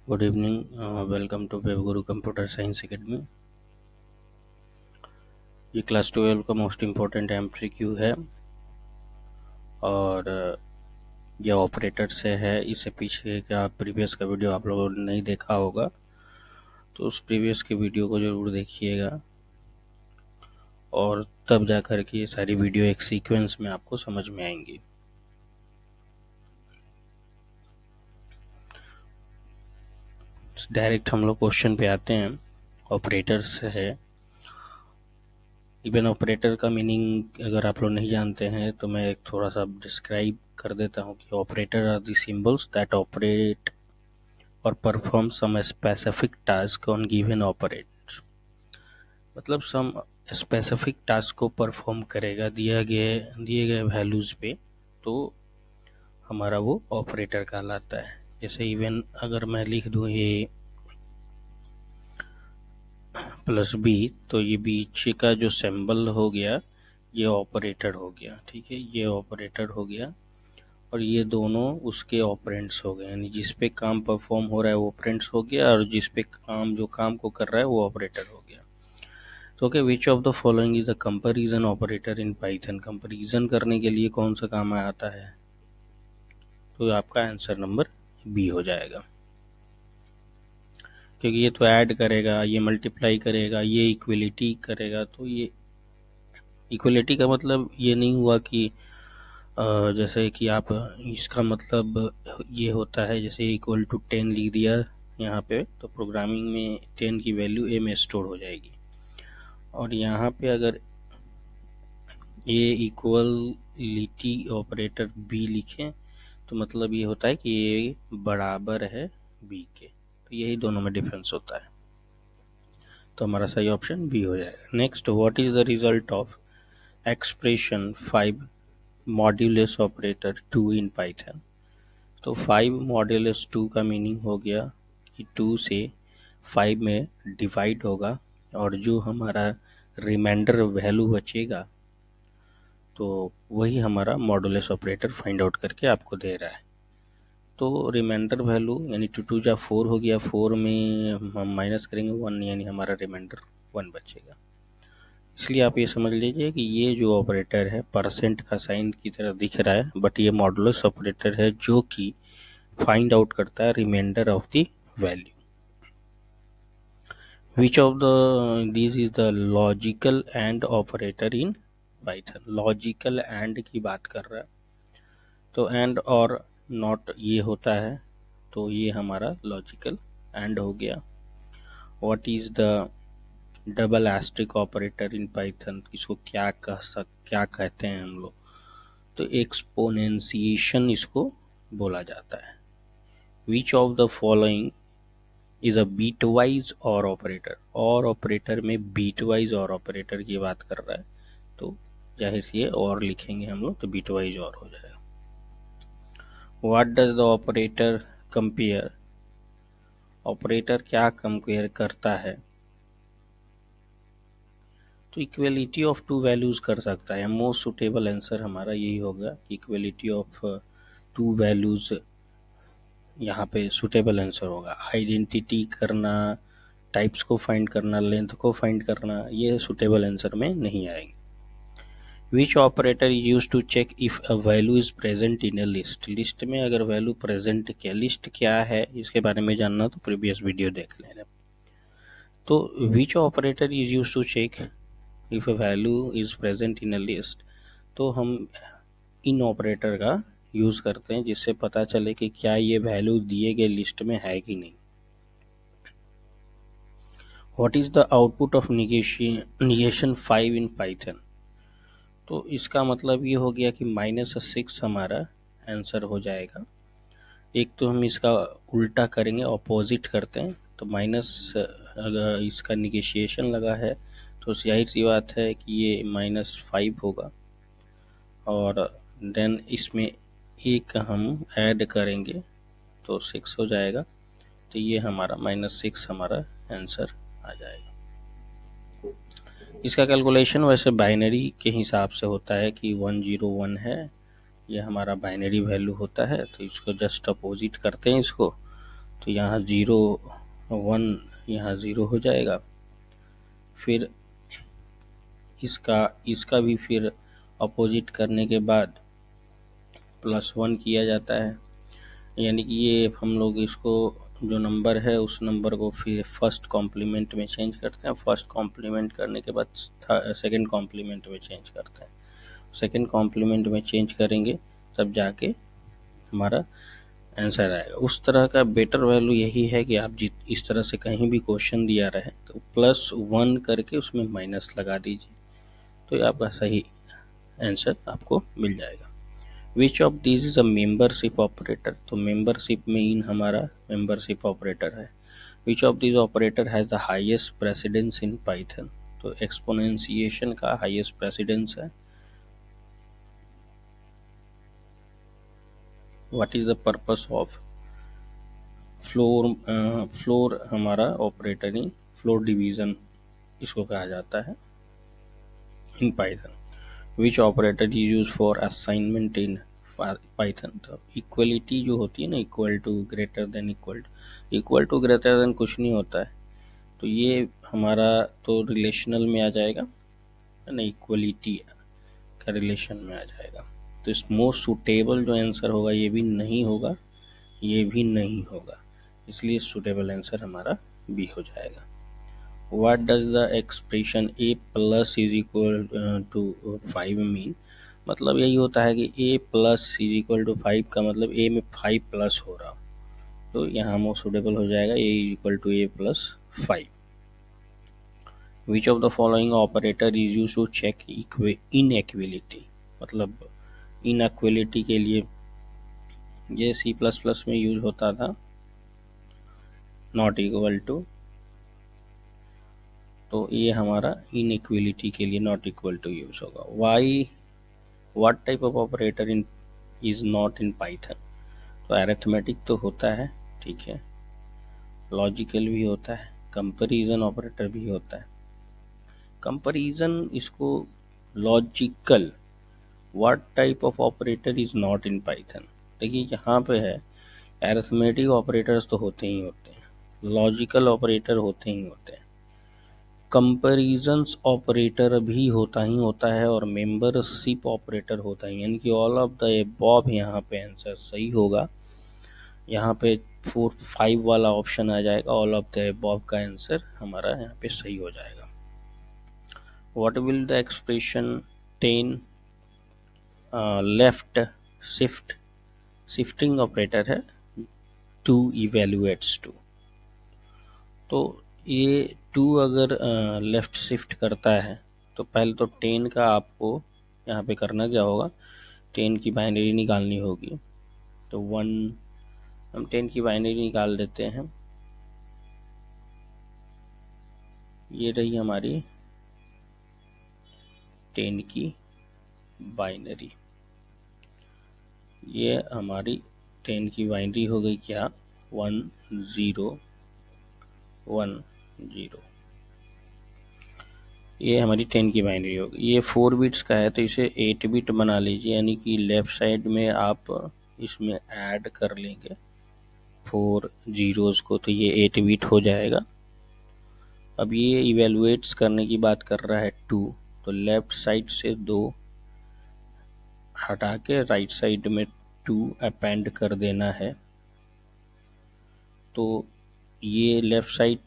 Good evening, welcome to Web Guru Computer Science Academy. ये class 12 का most important MCQ है और ये ऑपरेटर से है। इससे पीछे का प्रीवियस का वीडियो आप लोगों ने नहीं देखा होगा तो उस प्रीवियस के वीडियो को ज़रूर देखिएगा और तब जा कर के ये सारी वीडियो एक सीक्वेंस में आपको समझ में आएंगी। डायरेक्ट हम लोग क्वेश्चन पे आते हैं। ऑपरेटर्स है। इवन ऑपरेटर का मीनिंग अगर आप लोग नहीं जानते हैं तो मैं एक थोड़ा सा डिस्क्राइब कर देता हूँ कि operator are the symbols that operate और perform some specific task on given operate. मतलब सम स्पेसिफिक टास्क को परफॉर्म करेगा दिए गए वैल्यूज़ पे, तो हमारा वो ऑपरेटर कहलाता है। जैसे इवन अगर मैं लिख दूँ ए प्लस बी, तो ये बीच का जो सिंबल हो गया ये ऑपरेटर हो गया। ठीक है, ये ऑपरेटर हो गया और ये दोनों उसके ऑपरेंड्स हो गए, यानी जिस पे काम परफॉर्म हो रहा है वो ऑपरेंड्स हो गया और जिस पे जो काम को कर रहा है वो ऑपरेटर हो गया। तो okay, which of the following is the comparison operator in Python. Comparison करने के लिए कौन सा काम आता है, तो आपका आंसर नंबर बी हो जाएगा, क्योंकि ये तो ऐड करेगा, ये मल्टीप्लाई करेगा, ये इक्वलिटी करेगा। तो ये इक्वलिटी का मतलब ये नहीं हुआ कि जैसे कि आप इसका मतलब ये होता है जैसे इक्वल टू 10 लिख दिया यहाँ पे, तो प्रोग्रामिंग में 10 की वैल्यू ए में स्टोर हो जाएगी। और यहाँ पे अगर ए इक्वलिटी ऑपरेटर बी लिखें तो मतलब ये होता है कि ए बराबर है बी के। तो यही दोनों में डिफरेंस होता है, तो हमारा सही ऑप्शन बी हो जाएगा। Next, what is the result of expression 5 modulus operator 2 in Python. तो 5 मॉड्यूलस 2 का मीनिंग हो गया कि 2 से 5 में डिवाइड होगा और जो हमारा रिमाइंडर वैल्यू बचेगा तो वही हमारा मॉड्यूलस ऑपरेटर फाइंड आउट करके आपको दे रहा है। तो रिमाइंडर वैल्यू यानी 2 2 जा 4 हो गया, 4 में हम माइनस करेंगे 1, यानी हमारा रिमाइंडर 1 बचेगा। इसलिए आप ये समझ लीजिए कि ये जो ऑपरेटर है परसेंट का साइन की तरह दिख रहा है, बट ये मॉडुलस ऑपरेटर है जो कि फाइंड आउट करता है remainder of the value. Which of the this is the logical and operator in Python. Logical and की बात कर रहा है, तो एंड और नॉट ये होता है, तो ये हमारा लॉजिकल एंड हो गया। What is the double asterisk operator in Python, इसको क्या कहते हैं हम लोग, तो एक्सपोनेंशिएशन इसको बोला जाता है। Which of the following is a bitwise और ऑपरेटर। और ऑपरेटर में बीटवाइज और ऑपरेटर की बात कर रहा है, तो जाहिर सी है और लिखेंगे हम लोग तो बीटवाइज और हो जाएगा। What does the operator compare. Operator क्या कंपेयर करता है, तो इक्वलिटी ऑफ टू वैल्यूज कर सकता है। मोस्ट सुटेबल आंसर हमारा यही होगा कि इक्वलिटी ऑफ टू वैल्यूज यहाँ पे सुटेबल आंसर होगा। आइडेंटिटी करना, टाइप्स को फाइंड करना, लेंथ को फाइंड करना, ये सुटेबल आंसर में नहीं आएंगे। Which operator is use to check if a value is present in a list. List में अगर वैल्यू प्रेजेंट क्या, लिस्ट क्या है इसके बारे में जानना तो प्रीवियस वीडियो देख लेना। तो which operator is use to check if a value is present in a list, तो हम इन ऑपरेटर का यूज करते हैं जिससे पता चले कि क्या ये वैल्यू दिए गए लिस्ट में है कि नहीं। What is the output of negation 5 in Python, तो इसका मतलब ये हो गया कि -6 हमारा आंसर हो जाएगा। एक तो हम इसका उल्टा करेंगे, ऑपोजिट करते हैं, तो माइनस अगर इसका निगेशिएशन लगा है तो जाहिर सी बात है कि ये -5 होगा और देन इसमें एक हम ऐड करेंगे तो 6 हो जाएगा, तो ये हमारा -6 हमारा आंसर आ जाएगा। इसका कैलकुलेशन वैसे बाइनरी के हिसाब से होता है कि 101 है, ये हमारा बाइनरी वैल्यू होता है, तो इसको जस्ट अपोजिट करते हैं इसको, तो यहाँ 0 1 यहाँ 0 हो जाएगा। फिर इसका भी फिर अपोजिट करने के बाद +1 किया जाता है, यानी कि ये हम लोग इसको जो नंबर है उस नंबर को फिर फर्स्ट कॉम्प्लीमेंट में चेंज करते हैं, फर्स्ट कॉम्प्लीमेंट करने के बाद सेकंड कॉम्प्लीमेंट में चेंज करते हैं, सेकंड कॉम्प्लीमेंट में चेंज करेंगे तब जाके हमारा आंसर आएगा। उस तरह का बेटर वैल्यू यही है कि आप इस तरह से कहीं भी क्वेश्चन दिया रहे तो +1 करके उसमें माइनस लगा दीजिए, तो ये आपका सही आंसर आपको मिल जाएगा। Which of this is a membership operator, तो मेंबरशिप में इन हमारा मेंबरशिप ऑपरेटर है। Which of this operator has the highest precedence in Python, तो एक्सपोनेंशिएशन का हाईएस्ट प्रेसिडेंस है। What is the purpose of floor हमारा ऑपरेटर इन फ्लोर डिवीजन इसको कहा जाता है in Python. Which operator is use for assignment in Python, तो equality जो होती है ना, equal to, greater than, equal to greater than कुछ नहीं होता है, तो ये हमारा तो रिलेशनल में आ जाएगा है ना, इक्वलिटी का रिलेशन में आ जाएगा। तो इस मोस्ट सुटेबल जो आंसर होगा ये भी नहीं होगा, ये भी नहीं होगा, इसलिए सुटेबल आंसर हमारा बी हो जाएगा। What does the expression a plus is equal to 5 mean, मतलब यही होता है कि a plus is equal to 5 का मतलब a में 5 प्लस हो रहा हो, तो यहाँ मोस्ट सुटेबल हो जाएगा a is equal to a plus 5। Which of the following operator is use to check inequality, मतलब इनइक्वलिटी के लिए ये C++ में यूज होता था, नॉट इक्वल टू, तो ये हमारा इनइक्वलिटी के लिए नॉट इक्वल टू यूज होगा। Why, what type of operator in is not in Python, तो अरिथमेटिक तो होता है, ठीक है, लॉजिकल भी होता है, कंपैरिजन ऑपरेटर भी होता है। कंपैरिजन इसको logical, what type of operator is not in Python, देखिए यहाँ पे है अरिथमेटिक ऑपरेटर्स तो होते ही होते हैं, लॉजिकल ऑपरेटर होते ही होते हैं, कंपैरिजन्स ऑपरेटर भी होता ही होता है, और मेंबरशिप ऑपरेटर होता है, यानी कि ऑल ऑफ द अबव यहाँ पे आंसर सही होगा। यहाँ पे 4 5 वाला ऑप्शन आ जाएगा, ऑल ऑफ द अबव का आंसर हमारा यहाँ पे सही हो जाएगा। What will the expression 10 left shifting operator है 2 इवेलुएट्स 2, तो ये 2 अगर लेफ़्ट शिफ्ट करता है तो पहले तो 10 का आपको यहाँ पे करना क्या होगा, 10 की बाइनरी निकालनी होगी, तो 1 हम 10 की बाइनरी निकाल देते हैं, ये रही हमारी 10 की बाइनरी, ये हमारी 10 की बाइनरी हो गई क्या, 1 0 1 0, ये हमारी 10 की बाइनरी होगी। ये 4 बिट्स का है तो इसे 8 बिट बना लीजिए, यानी कि लेफ़्ट साइड में आप इसमें ऐड कर लेंगे 4 जीरोज़ को, तो ये 8 बिट हो जाएगा। अब ये इवेलुएट्स करने की बात कर रहा है 2, तो लेफ़्ट साइड से 2 हटा के राइट साइड में 2 अपेंड कर देना है, तो ये लेफ़्ट साइड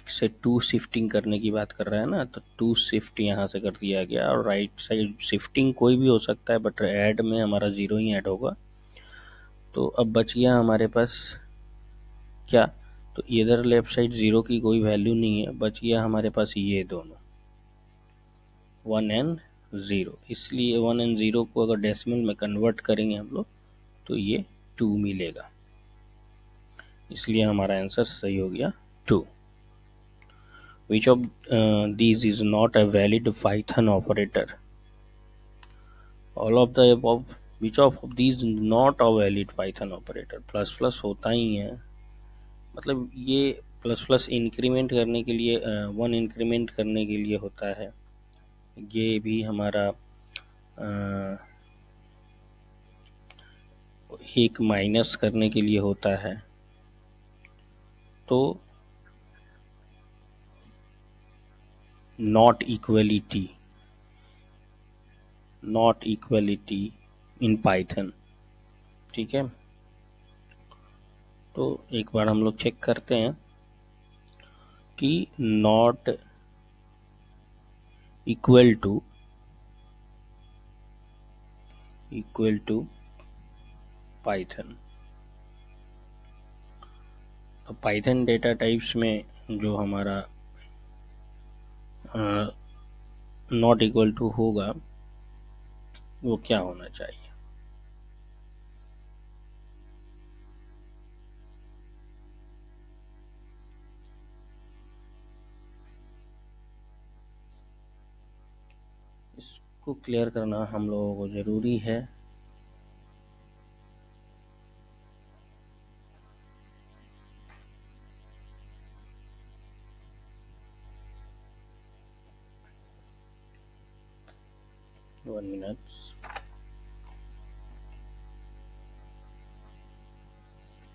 से 2 शिफ्टिंग करने की बात कर रहा है ना, तो 2 शिफ्ट यहाँ से कर दिया गया, और राइट साइड शिफ्टिंग कोई भी हो सकता है, बट ऐड में हमारा 0 ही ऐड होगा। तो अब बच गया हमारे पास क्या, तो इधर लेफ़्ट साइड 0 की कोई वैल्यू नहीं है, बच गया हमारे पास ये दोनों 1 एंड 0, इसलिए 1 एंड 0 को अगर डेसिमल में कन्वर्ट करेंगे हम लोग तो ये 2 मिलेगा, इसलिए हमारा आंसर सही हो गया 2। Which of these is not a valid Python operator? All of the above. Which of these is not a valid Python operator? Plus plus होता ही है, मतलब ये प्लस प्लस इंक्रीमेंट करने के लिए 1 इंक्रीमेंट करने के लिए होता है, ये भी हमारा 1 माइनस करने के लिए होता है, तो नॉट इक्वलिटी इन पाइथन, ठीक है। तो एक बार हम लोग चेक करते हैं कि नॉट इक्वल टू पाइथन। तो पाइथन डेटा टाइप्स में जो हमारा नॉट इक्वल टू होगा वो क्या होना चाहिए। इसको क्लियर करना हम लोगों को ज़रूरी है। One minute.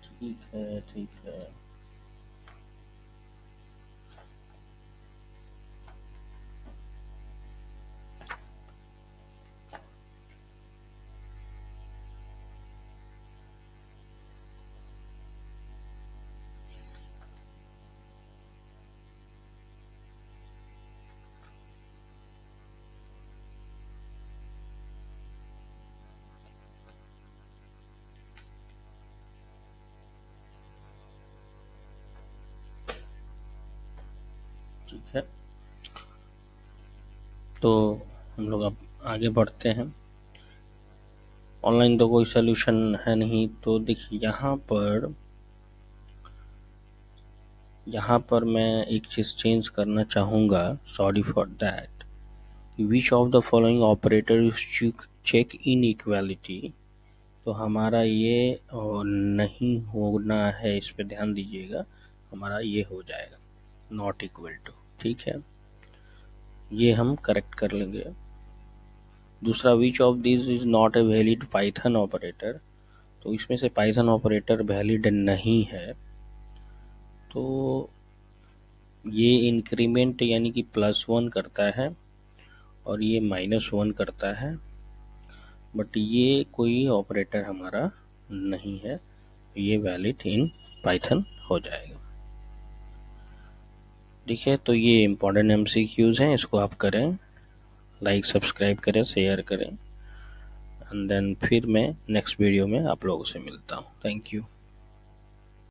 ठीक है, ठीक है। ठीक है, तो हम लोग अब आगे बढ़ते हैं। ऑनलाइन तो कोई सोल्यूशन है नहीं, तो देखिए यहाँ पर मैं एक चीज़ चेंज करना चाहूँगा। Sorry for that. Which of the following operator is check in equality. तो हमारा ये नहीं होना है, इस पे ध्यान दीजिएगा। हमारा ये हो जाएगा नॉट इक्वल टू, ठीक है। ये हम करेक्ट कर लेंगे। दूसरा, which of this is not a valid Python operator. तो इसमें से पाइथन ऑपरेटर वैलिड नहीं है। तो ये इंक्रीमेंट यानी कि +1 करता है और ये -1 करता है, बट ये कोई ऑपरेटर हमारा नहीं है। ये वैलिड इन पाइथन हो जाएगा। ठीक है, तो ये इम्पोर्टेंट MCQs हैं, इसको आप करें, लाइक सब्सक्राइब करें, शेयर करें। एंड देन फिर मैं नेक्स्ट वीडियो में आप लोगों से मिलता हूँ। Thank you.